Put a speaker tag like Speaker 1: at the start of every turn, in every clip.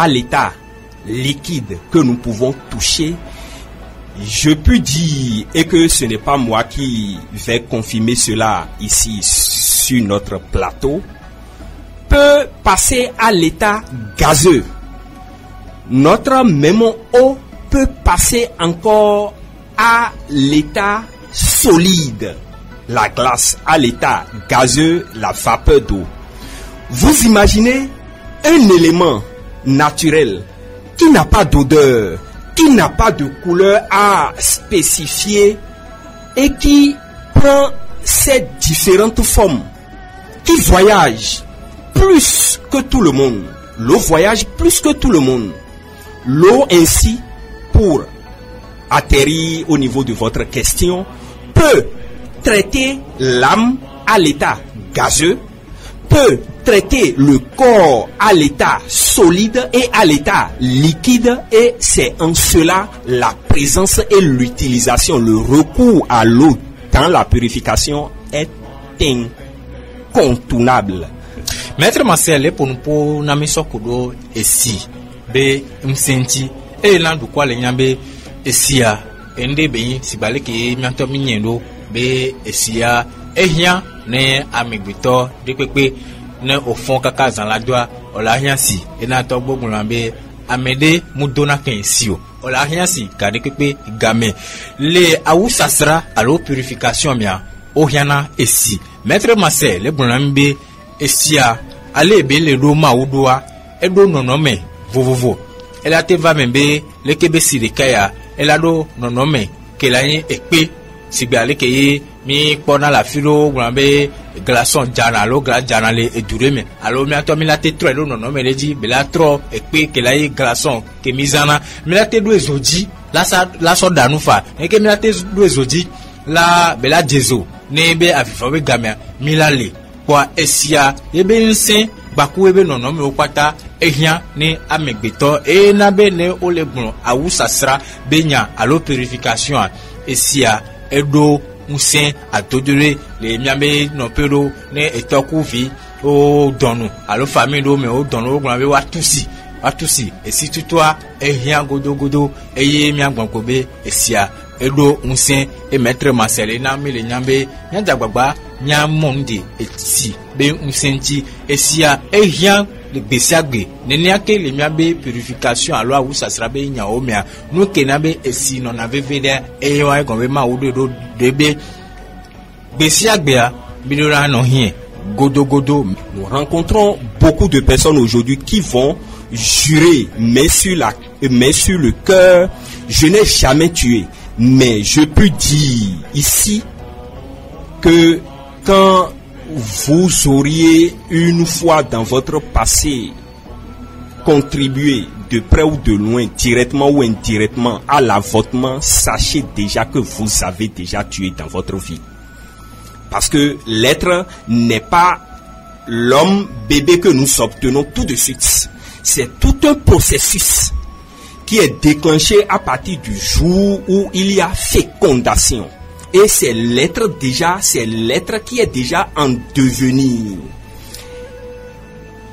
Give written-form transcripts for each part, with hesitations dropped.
Speaker 1: à l'état liquide que nous pouvons toucher, je peux dire, et que ce n'est pas moi qui vais confirmer cela ici sur notre plateau, peut passer à l'état gazeux. Notre même eau peut passer encore à l'état solide. La glace à l'état gazeux, la vapeur d'eau. Vous imaginez un élément naturel qui n'a pas d'odeur, qui n'a pas de couleur à spécifier et qui prend ces différentes formes, qui voyage plus que tout le monde. L'eau voyage plus que tout le monde. L'eau ainsi, pour atterrir au niveau de votre question, peut traiter l'âme à l'état gazeux, peut traiter le corps à l'état solide et à l'état liquide, et c'est en cela la présence et l'utilisation, le recours à l'eau dans la purification est incontournable.
Speaker 2: Maître Marcel, pour nous pour namiso kudo esi be msenti e na du kwa le nyambe esia ende be sibale ke mianto minyendo be esia ehia ne amegbito de pepe ne au fond kaka zan la doa ola hia si e na to gbogun lambe amede mudona ken si ola hia si ka de pepe game le awu sasra alo purification mia o hiana esi Maître Marcel le bonambe esia ale be le roma udoa edo nonome vovovo ela te va membe le kebe si de kaya ela do nonome kelanye ekpe sigale keye mi pona la filo grambe glaçon jana lo gra jana le edureme alo mi ato mi la te tro lo nonome le di be la tro ekpe kelaye glaçon ke mizana mi la te do ezoji la so danufa e ke mi la te do ezoji la be la jezo ne be afifo be gamia mi la le kwa esia ebe nsin baku ebe nonome okwata ehia ni amegbeto e na be ne olegbon awusasra benya alo purification esia edo nsin atodure le miambe no pero ne etoku vi o donu alo famille do me o donu ogbon be watusi esi tutwa ehia godogodo eye miagbon kobe esia edo nsin e Maître Marcel na mi le nyambe nyajagbagba nyamondi esi be nsinti esia ehia le besiagbe neniake le miabe purification alo awu sasra be nya omia no kenabe esi no na vevede ewa gon be ma odo debe besiagbe a bidora no hie godogodo.
Speaker 1: Nous rencontrons beaucoup de personnes aujourd'hui qui vont jurer mais sur le cœur, je n'ai jamais tué. Mais je peux dire ici que quand vous auriez une fois dans votre passé contribué de près ou de loin, directement ou indirectement à l'avortement, sachez déjà que vous avez déjà tué dans votre vie. Parce que l'être n'est pas l'homme bébé que nous obtenons tout de suite. C'est tout un processus qui est déclenché à partir du jour où il y a fécondation. Et c'est l'être qui est déjà en devenir.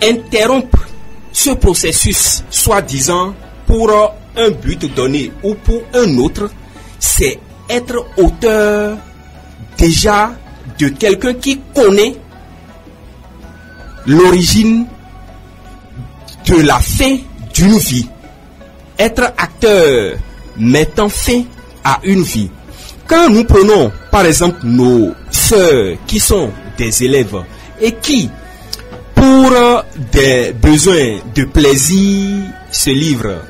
Speaker 1: Interrompre ce processus, soi-disant pour un but donné ou pour un autre, c'est être auteur déjà de quelqu'un qui connaît l'origine de la fin d'une vie. Être acteur mettant fin à une vie. Quand nous prenons par exemple nos sœurs qui sont des élèves et qui pour des besoins de plaisir se livrent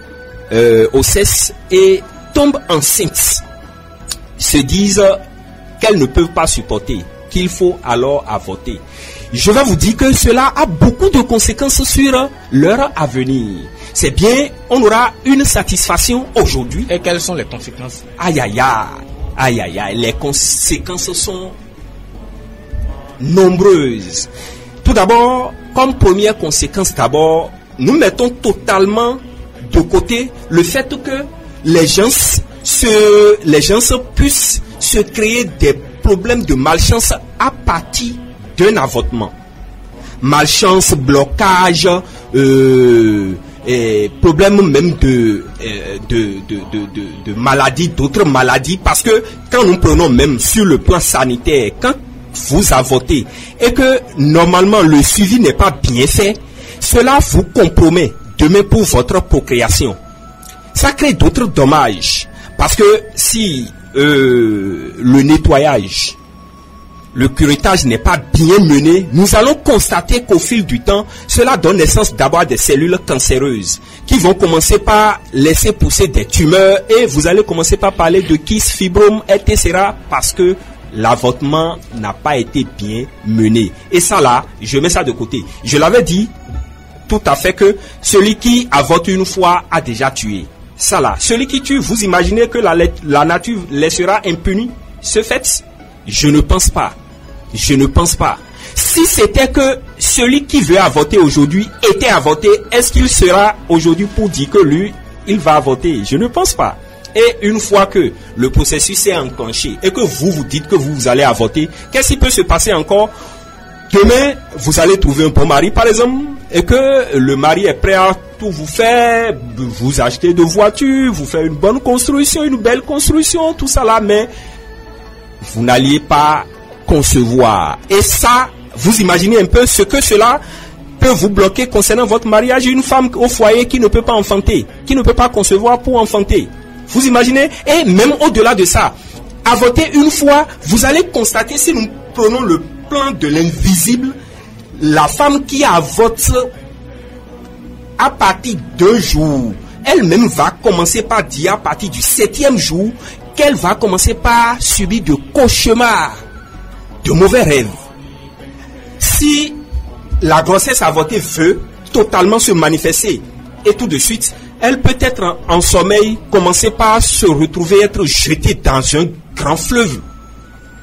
Speaker 1: au sexe et tombent enceintes, se disent qu'elles ne peuvent pas supporter, qu'il faut alors avorter. Je vais vous dire que cela a beaucoup de conséquences sur leur avenir. C'est bien, on aura une satisfaction aujourd'hui.
Speaker 2: Et quelles sont les conséquences?
Speaker 1: Aïe aïe aïe, les conséquences sont nombreuses. Tout d'abord, comme première conséquence, nous mettons totalement de côté le fait que les gens puissent se créer des problèmes de malchance à partir d'un avortement. Malchance, blocage, problèmes même de maladies, d'autres maladies, parce que quand nous prenons même sur le plan sanitaire, quand vous avortez et que normalement le suivi n'est pas bien fait, cela vous compromet demain pour votre procréation. Ça crée d'autres dommages, parce que si le nettoyage, le curettage n'est pas bien mené, nous allons constater qu'au fil du temps, cela donne naissance d'abord à des cellules cancéreuses qui vont commencer par laisser pousser des tumeurs, et vous allez commencer par parler de kyste, fibrome, etc. parce que l'avortement n'a pas été bien mené. Et ça là, je mets ça de côté. Je l'avais dit tout à fait que celui qui avorte une fois a déjà tué. Ça là, celui qui tue, vous imaginez que la nature laissera impuni ce fait? Je ne pense pas. Je ne pense pas. Si c'était que celui qui veut avorter aujourd'hui était avorté, est-ce qu'il sera aujourd'hui pour dire que lui, il va avorter? Je ne pense pas. Et une fois que le processus est enclenché et que vous dites que vous allez avorter, qu'est-ce qui peut se passer encore? Demain, vous allez trouver un bon mari, par exemple, et que le mari est prêt à tout vous faire, vous acheter de voitures, vous faire une bonne construction, une belle construction, tout ça là, mais vous n'alliez pas concevoir. Et ça, vous imaginez un peu ce que cela peut vous bloquer concernant votre mariage. Une femme au foyer qui ne peut pas enfanter, qui ne peut pas concevoir pour enfanter. Vous imaginez? Et même au-delà de ça, avorter une fois, vous allez constater, si nous prenons le plan de l'invisible, la femme qui avorte à partir d'un jour, elle-même va commencer par dire à partir du 7e jour qu'elle va commencer par subir de cauchemars, de mauvais rêves. Si la grossesse avortée veut totalement se manifester et tout de suite, elle peut être en sommeil, commencer par se retrouver être jetée dans un grand fleuve.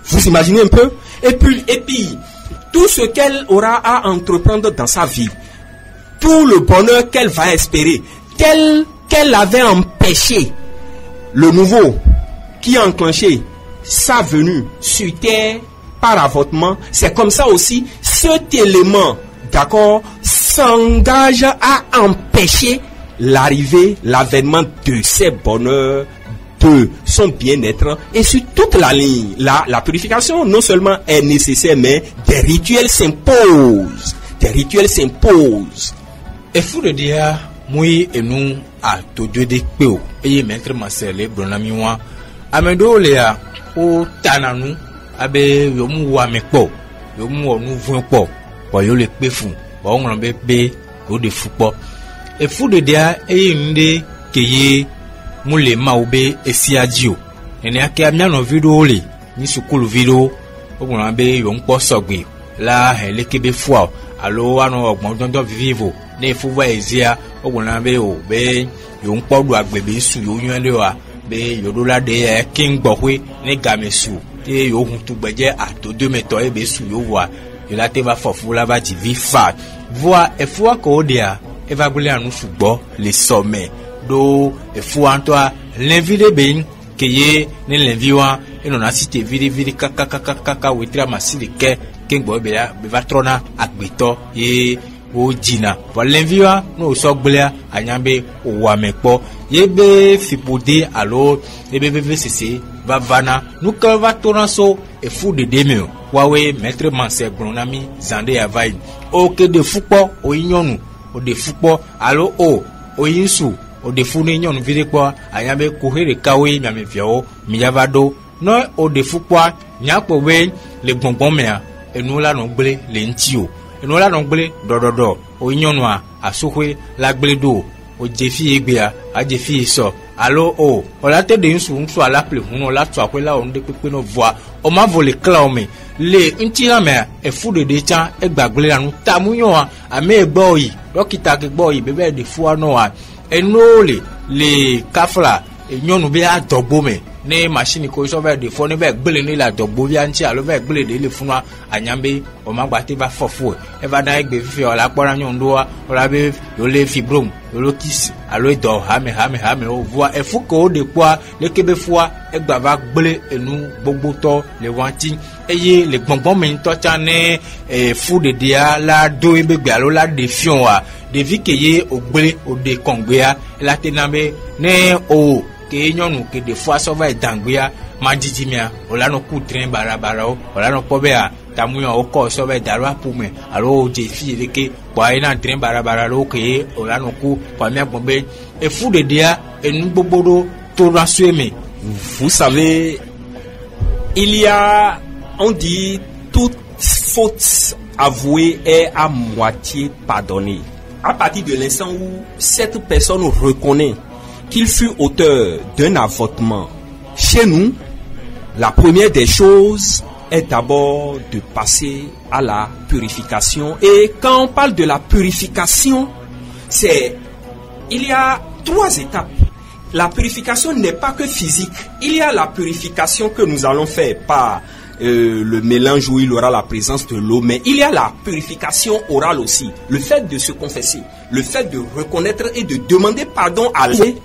Speaker 1: Vous imaginez un peu? Et puis, tout ce qu'elle aura à entreprendre dans sa vie, tout le bonheur qu'elle va espérer, qu'elle avait empêché, le nouveau qui a enclenché sa venue sur terre par avortement, c'est comme ça aussi, cet élément, d'accord, s'engage à empêcher l'arrivée, l'avènement de ses bonheurs, de son bien-être, et sur toute la ligne. La purification non seulement est nécessaire, mais des rituels s'imposent. Des rituels s'imposent.
Speaker 2: Et fou de dire, moi et nous, à tout Dieu des péos, et maître Marcel, Bronamiwa, Amedo Léa, au Tananou, abe yomu wa mekpo, yomu wa nou vwen po, wa yo le pe fou, wa on l'en be yo de fou po. Et fou de dia, et nde keye moule ma oube esi adio. Ene ake amia no video le, ni sukulu video, on l'en be yon po sogwe, la hele kebe fwa, alo ano augment dondo vivo, ne fou wa ezia, on l'en be o, be yon po do agbebe su, yo yon wa, be yodo la de king bohwe, ne game su. Et yo huntu beje a to de meto e be su yo wa yo la te va fofu la va di vi fa voa e fua ko dia e va gule anu sugbo le sommet do e fua antoa l'invide ben keye ne l'inviwa e non asite vidi kaka witra masili ke kengbo be va trona agbeto e o jina pour l'inviwa no so gblea anyambe o wa mepo ye be fipode alo e be cc va vana nous quand va toranso et fou de demio wawe maître Manse Bronami zande avai o ke de fupo o inyonu o de fupo alo o yinsu o de fu ni nyonu vide kwa ayabe kuhere kawe nyame fiao miyavado no o de fupo nyapo we le gbongbon mea enu la no gble le ntio enu la no gble dododo o inyonu a sohwe la gble do o jefi egbea a jefi so allo o la tête de nsu ala ple huno la to akwela on de pepe no voix o ma vole clame le ntira me e fu de cha e gbagbele anu tamuyo a me egbo yi dokita ke gbo yi bebe de fu ano a enole le kafla e nyonu be a dogbo me ne machine ko so be de fo ne be gbele ni la dogbo bi anti alo be gbele de le funwa anyambe o ma gba te ba fofu e va da egbe fifi o la pora nyondo o la be yo le fibrome yo kis alo do hame o voa e fu ko de kwa le kebe fwa e gba va gbele enu gbogbo to le wanti eye le gbongbon me to cha ne e fu de dia la do ebe gbe alo la de fion wa devi ke ye ogbe ode kongbea la tenambe ne o ke nyonu ke de fois so va dangbea madidi mia ola no ku train barabara o ola no pobea tamuyo oko so va dalwa pume alo je fi leke boy na train barabara lo ke ola no ku kwa mia bombe e fu de dia e ngbogbodo to rasueme.
Speaker 1: Vous savez, il y a, on dit, toute faute avouée est à moitié pardonnée. À partir de l'instant où cette personne reconnaît qu'il fut auteur d'un avortement, chez nous, la première des choses est d'abord de passer à la purification. Et quand on parle de la purification, il y a 3 étapes. La purification n'est pas que physique. Il y a la purification que nous allons faire par le mélange où il y aura la présence de l'eau, mais il y a la purification orale aussi. Le fait de se confesser, le fait de reconnaître et de demander pardon à l'Éternel.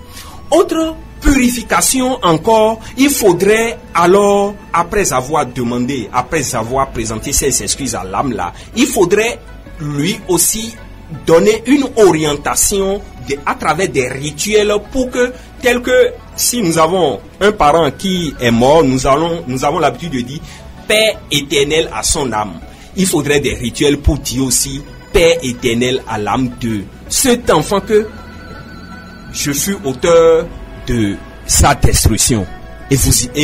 Speaker 1: Autre purification encore, il faudrait alors, après avoir demandé, après avoir présenté ses excuses à l'âme là, il faudrait lui aussi donner une orientation à travers des rituels pour que, tel que si nous avons un parent qui est mort, nous avons l'habitude de dire Père éternel à son âme. Il faudrait des rituels pour dire aussi Père éternel à l'âme de cet enfant que je fus auteur de sa destruction. Et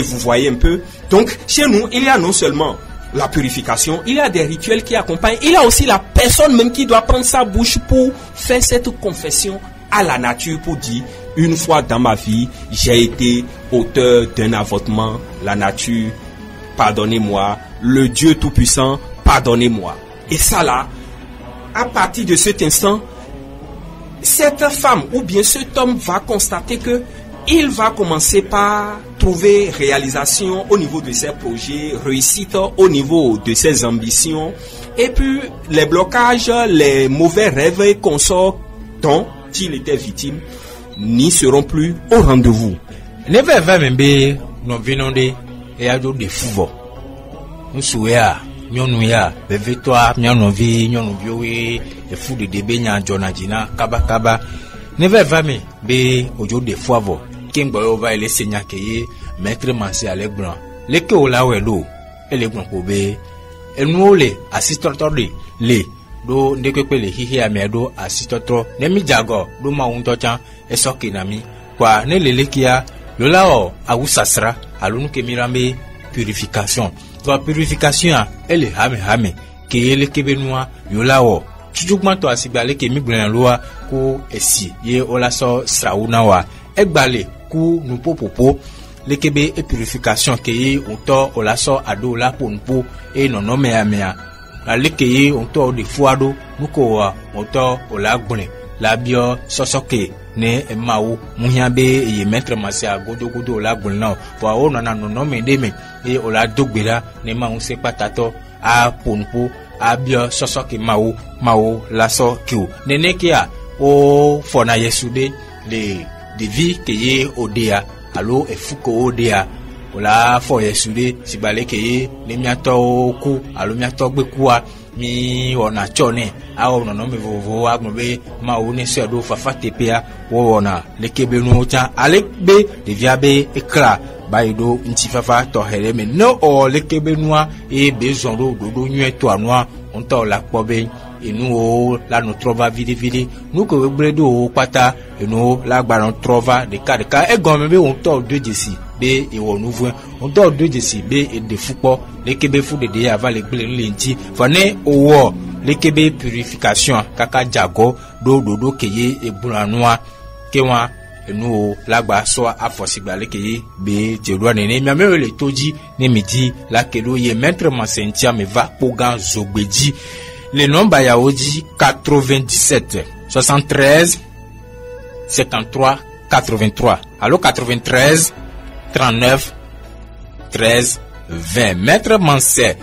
Speaker 1: vous voyez un peu. Donc chez nous, il y a non seulement la purification, il y a des rituels qui accompagnent. Il y a aussi la personne même qui doit prendre sa bouche pour faire cette confession à la nature, pour dire une fois dans ma vie, j'ai été auteur d'un avortement. La nature, pardonnez-moi. Le Dieu Tout-Puissant, pardonnez-moi. Et ça là, à partir de cet instant, cette femme ou bien cet homme va constater que il va commencer par trouver réalisation au niveau de ses projets, réussite au niveau de ses ambitions, et puis les blocages, les mauvais rêves et consorts dont il était victime n'y seront plus au rendez-vous.
Speaker 2: Ne va membe no vinonde e ado de fuvo. Nsuya, nyonuya, bevetwa, nyonovi, nyonobiowe, e fu de debenya jonajina kaba. Ne va me be ojo de fuavo. Kengbo va ele senya keye maître mansi alegbran. Le ke ola welo, elegbran ko be enole assistant le do ndekwe le hihi amedo asitotro nemi jago do maunto chan esoki nami kwa ne lelekia lola o awusasra alunu ke mirambe purification to purification ele hame ke ele kebenua yola o tujugman to asigbale ke mi gbran loa ko esi ye ola so srauna wa egbale ku nupopopo lekebe e purification ke ye onto ola so ado la ponpo e nono mea alekeye onto de fuado nuko onto olagbun la bio sosoke ne emawo muhiabe ye maître masia godogodo olagbun na fo o nana no me deme e ola dogbera ne ma un se patato a ponpo a bio sosoke mawo laso kiu nene kia o fona yesude de vie ke ye odea alo efuko odea ola fo yesude sibale ke ne miato ku alo miato gbekua mi ona chone a ono no me vovo agnobe ma one se do fafa tepea wo ona lekebe no cha alekbe de viabe ekra baido nti fafa to heleme no o lekebe noa e besoin do nyu eto anoa onto la pobe enu o la no trova vidi nu ko bredo o pata enu la gba trova de ka e gon me be onto de jesi be e wo nouveau onto de jesi be e de fupo lekebe fu de ya va le gble nlenti fane owo lekebe purification kaka jago do keye e bunanoa kewa enu o la gba so afosigba lekeye be jedo nene mi amere le toji ne midi la kelo ye maître mansentia me va pogan zogbeji. Le nombre yaoji 97 73 73 83. Allo 93 39 13 20. Maître Mansé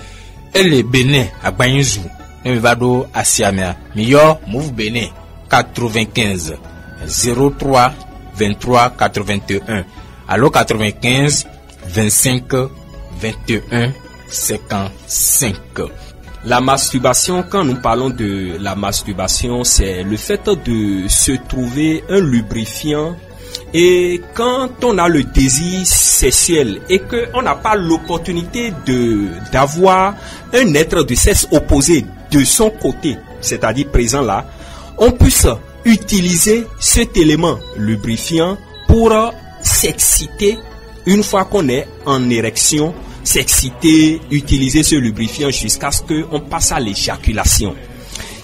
Speaker 2: et le Bénin à Bagnouzou. Ne va do Asiamia. Meilleur move Bénin 95 03 23 81. Allo 95 25 21 55.
Speaker 1: La masturbation, quand nous parlons de la masturbation, c'est le fait de se trouver un lubrifiant. Et quand on a le désir sexuel et qu'on n'a pas l'opportunité d'avoir un être de sexe opposé de son côté, c'est-à-dire présent là, on puisse utiliser cet élément lubrifiant pour s'exciter une fois qu'on est en érection, s'exciter, utiliser ce lubrifiant jusqu'à ce qu'on passe à l'éjaculation.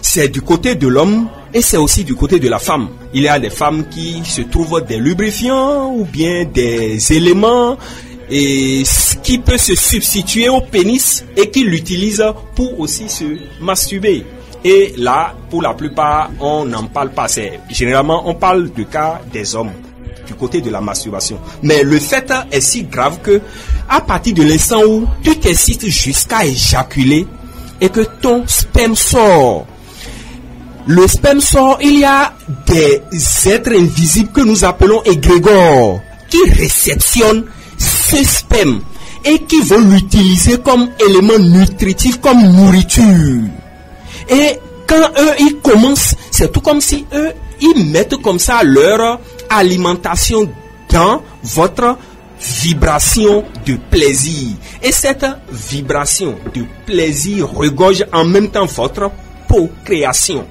Speaker 1: C'est du côté de l'homme et c'est aussi du côté de la femme. Il y a des femmes qui se trouvent des lubrifiants ou bien des éléments et qui peut se substituer au pénis et qui l'utilisent pour aussi se masturber. Et là, pour la plupart, on n'en parle pas. Généralement, on parle du cas des hommes, du côté de la masturbation. Mais le fait est si grave que, à partir de l'instant où tu t'excites jusqu'à éjaculer et que ton sperme sort, le sperme sort, il y a des êtres invisibles que nous appelons égrégores qui réceptionnent ce sperme et qui vont l'utiliser comme élément nutritif, comme nourriture. Et quand eux, ils commencent, c'est tout comme si eux, ils mettent comme ça leur alimentation dans votre vibration de plaisir. Et cette vibration de plaisir regorge en même temps votre procréation.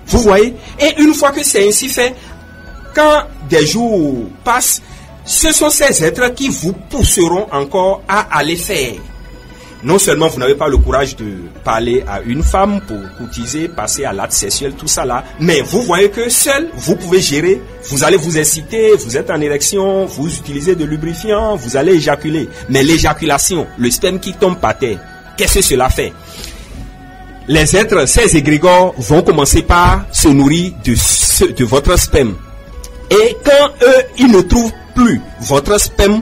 Speaker 1: Vous voyez? Et une fois que c'est ainsi fait, quand des jours passent, ce sont ces êtres qui vous pousseront encore à aller faire. Non seulement vous n'avez pas le courage de parler à une femme pour courtiser, passer à l'acte sexuel, tout ça là, mais vous voyez que seul, vous pouvez gérer, vous allez vous exciter, vous êtes en érection, vous utilisez de lubrifiant, vous allez éjaculer. Mais l'éjaculation, le sperme qui tombe par terre, qu'est-ce que cela fait? Les êtres, ces égrégores, vont commencer par se nourrir de votre sperme. Et quand eux, ils ne trouvent plus votre sperme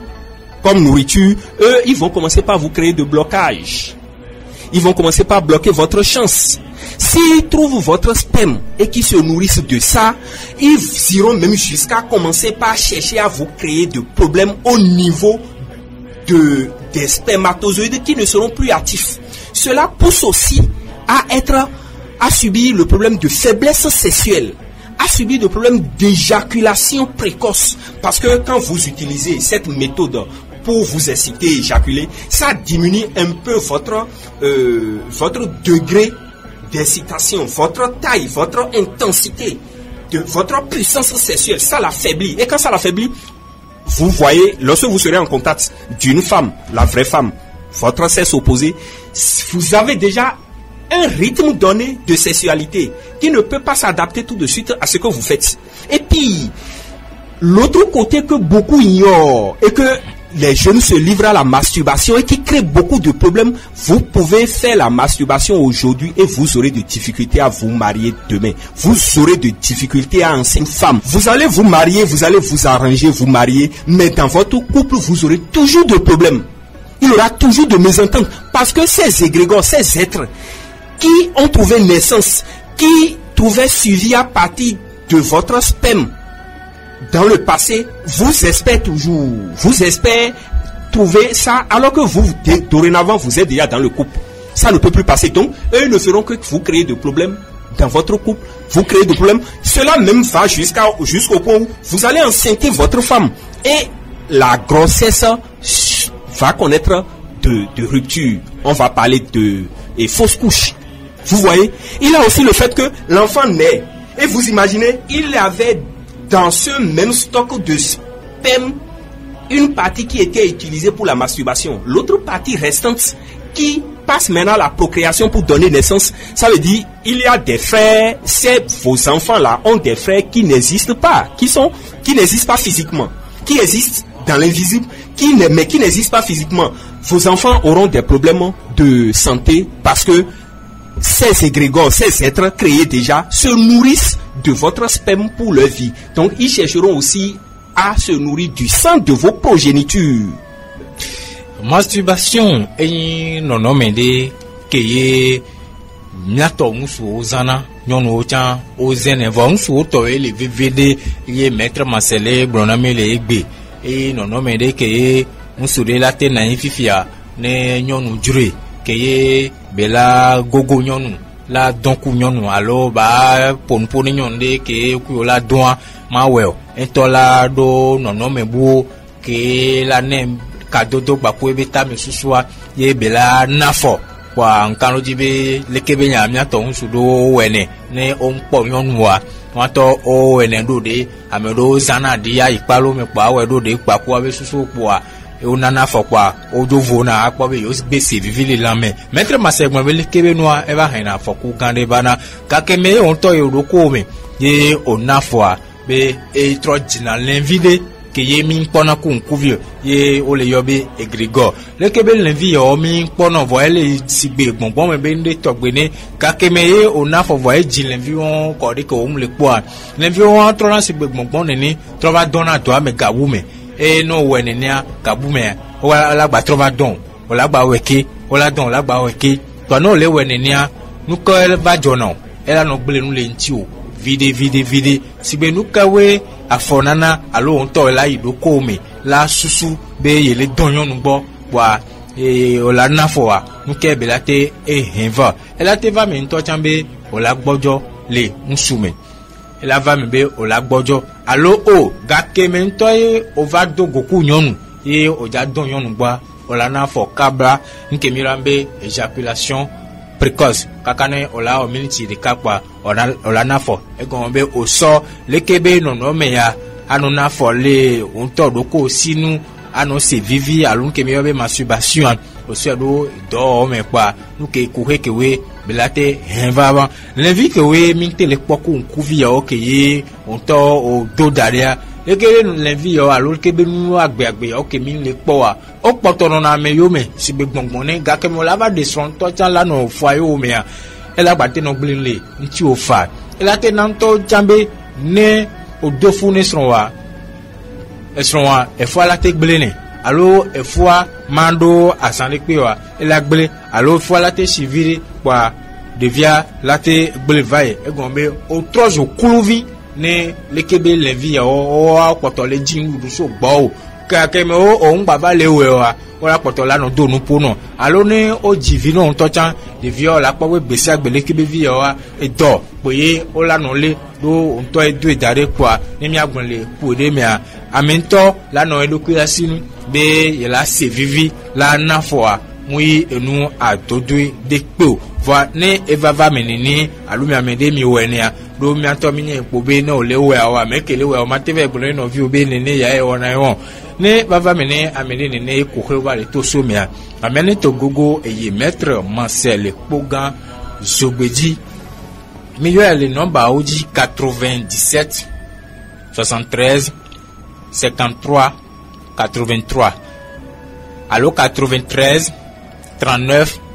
Speaker 1: comme nourriture, eux, ils vont commencer par vous créer de blocages. Ils vont commencer par bloquer votre chance. S'ils trouvent votre sperme et qu'ils se nourrissent de ça, ils iront même jusqu'à commencer par chercher à vous créer de problèmes au niveau des spermatozoïdes qui ne seront plus actifs. Cela pousse aussi à subir le problème de faiblesse sexuelle, à subir le problème d'éjaculation précoce. Parce que quand vous utilisez cette méthode pour vous exciter, éjaculer, ça diminue un peu votre degré d'excitation, votre taille, votre intensité, votre puissance sexuelle. Ça l'affaiblit. Et quand ça l'affaiblit, vous voyez, lorsque vous serez en contact d'une femme, la vraie femme, votre sexe opposé, vous avez déjà un rythme donné de sexualité qui ne peut pas s'adapter tout de suite à ce que vous faites. Et puis, l'autre côté que beaucoup ignorent et que les jeunes se livrent à la masturbation et qui crée beaucoup de problèmes, vous pouvez faire la masturbation aujourd'hui et vous aurez des difficultés à vous marier demain. Vous aurez des difficultés à enceinte une femme. Vous allez vous marier, vous allez vous arranger, vous marier, mais dans votre couple, vous aurez toujours des problèmes. Il y aura toujours de mésententes parce que ces égrégores, ces êtres qui ont trouvé naissance, qui trouvaient suivi à partir de votre sperme dans le passé, vous espérez toujours, vous espérez trouver ça, alors que vous, dorénavant, vous êtes déjà dans le couple. Ça ne peut plus passer. Donc, eux ne feront que vous créer des problèmes dans votre couple, vous créez des problèmes. Cela même va jusqu'au point où vous allez enceinter votre femme. Et la grossesse va connaître de rupture. On va parler de fausse couche. Vous voyez, il y a aussi le fait que l'enfant naît. Et vous imaginez, il avait dans ce même stock de sperme une partie qui était utilisée pour la masturbation. L'autre partie restante qui passe maintenant à la procréation pour donner naissance. Ça veut dire, il y a des frères, vos enfants-là ont des frères qui n'existent pas, qui n'existent pas physiquement, qui existent dans l'invisible, mais qui n'existent pas physiquement. Vos enfants auront des problèmes de santé parce que ces égrégores, ces êtres créés déjà, se nourrissent de votre sperme pour leur vie. Donc, ils chercheront aussi à se nourrir du sang de vos progénitures.
Speaker 2: Masturbation est non nommé que ye miato musu ozana nyono chan ozen vont su to ele vvd ye maître Marcelé Broname le egbe et non nommé que ye musu de la te na fifia ne nyono jure keye bela gogo nyɔnu la dɔnku nyɔnu alo ba ponponi nyɔnu de ke kuyo la dɔn ma wɛ etɔ la do nɔnɔmɛ buwo ke la ne kadodo gbako ebe ta mi susua ye bela nafɔ wa nkalo dzi be leke be nyamia tɔ ŋusu do wɛnɛ ne o ŋkpɔ nyɔnua wọn tɔ o wɛnɛ do de ame do zana di ya ikpalo me kpa awɛ do de gbako abe susu kpoa o nana fɔ kpa o do vo na akpɔ be yio gbese vivi le la mɛ mɛtre masɛ gbɔn be leke be nua eba hɛn na afɔku gan de bana gake me ye o ŋutɔ ye o do ko me ye o nafɔa be etrɔ dzina lɛnvi de ke ye mi kpɔna ko ŋkuvi ye o le yɔ be egrigɔ leke be lɛnvi yɔ mi kpɔna vɔ ele sigbe gbɔngbɔn me be n de tɔgbe ne gake me ye o nafɔ vɔ edzi lɛnvi wɔn kɔ de ke o mu le kpɔa lɛnvi wɔn trɔ na sigbe gbɔngbɔn nene trɔ va dɔn na dɔ ame gawu me eye n'o wɔ nenea gabu me o la gba trɔ va dɔn o la gba wɛ ke o la dɔn o la gba wɛ ke tɔ n'o le wɔ nenea nukɔ va dzɔ na o ela nɔ gble nu le ŋuti o vide sigbe nukawe afɔnana alo ŋutɔ la yi do ko me la susu be yele dɔn nyɔnu gbɔ wa o la nafɔ wa nuke be la te ehɛn va ela te va me ŋutɔ can be o la gbɔdzɔ le ŋusu me ela va me be o la gbɔdzɔ alo o gake me ŋutɔ ye o va do goku nyɔnu ye o dza dɔn nyɔnu gbɔa o la nafɔ kabla nke mi la be éjaculation précoce kakane o la o miniti ɖeka kpa o la nafɔ egɔme be o sɔ leke be nɔnɔme ya anu nafɔ le o ŋutɔ ɖo ko sinu anu se vivi alo nuke mi yɔ be masturbation o sɔ ɖo dɔwɔme kpa nuke kuhe kewe bela te hɛn vava lɛvi kewe mi te le kpɔ ko ŋkuvi yawo ke ye o ŋutɔ o do da ɖea leke be lɛvi yawo alo leke be nu agbeagbe yawo ke mi le kpɔ wa o kpɔtɔ nɔna ame yome si be gbɔngbɔn ne gake me o la va de srɔ̃tɔ can la nɔ fua ye o mea ela gba te nɔ gble le ŋuti o fa ela te na ŋutɔ can be ne o do fu ne srɔ̃ wa efua la te gble ne alo efua ma do asan le kpe wa ela gble alo efua la te si vi de kpa ɖevia la te gble va ye egɔme be o trɔ zo kuluvi ne leke be lɛvi yawo o kpɔtɔ le dzi ŋuɖu so gbɔ o kake me o ŋgba va le wɛ wa o la kpɔtɔ la nɔ do nupo nɔ alo ne o dzi vi nɔ ŋutɔ can ɖevia la kpɔ be gbese agbe leke be vi yawoa edɔ kpoye o la nɔ le do ŋutɔ edo da ɖe kpoa ne miagblɔ le ƒo ɖe mea ame ŋutɔ la nɔ eɖokui la sinu be yela se vivi la nafɔa ŋui enu adodoe de kpe o vɔ ne eva va me nene alo miame ɖe mi wɔ nea do miatɔ mi nye kpo be ne o le wɔ wa me ke le wɔ ma te va gblɔ ne nɔviwo be nene ya ye wɔna ye wɔn ne va me ne ame ɖe nene koxe va le to so mea ame ne to gogo eye maître Marcel le kpo gã zogbedzi mi yɔ le nɔmbawo dzi 97 73 53 83 alo 93 39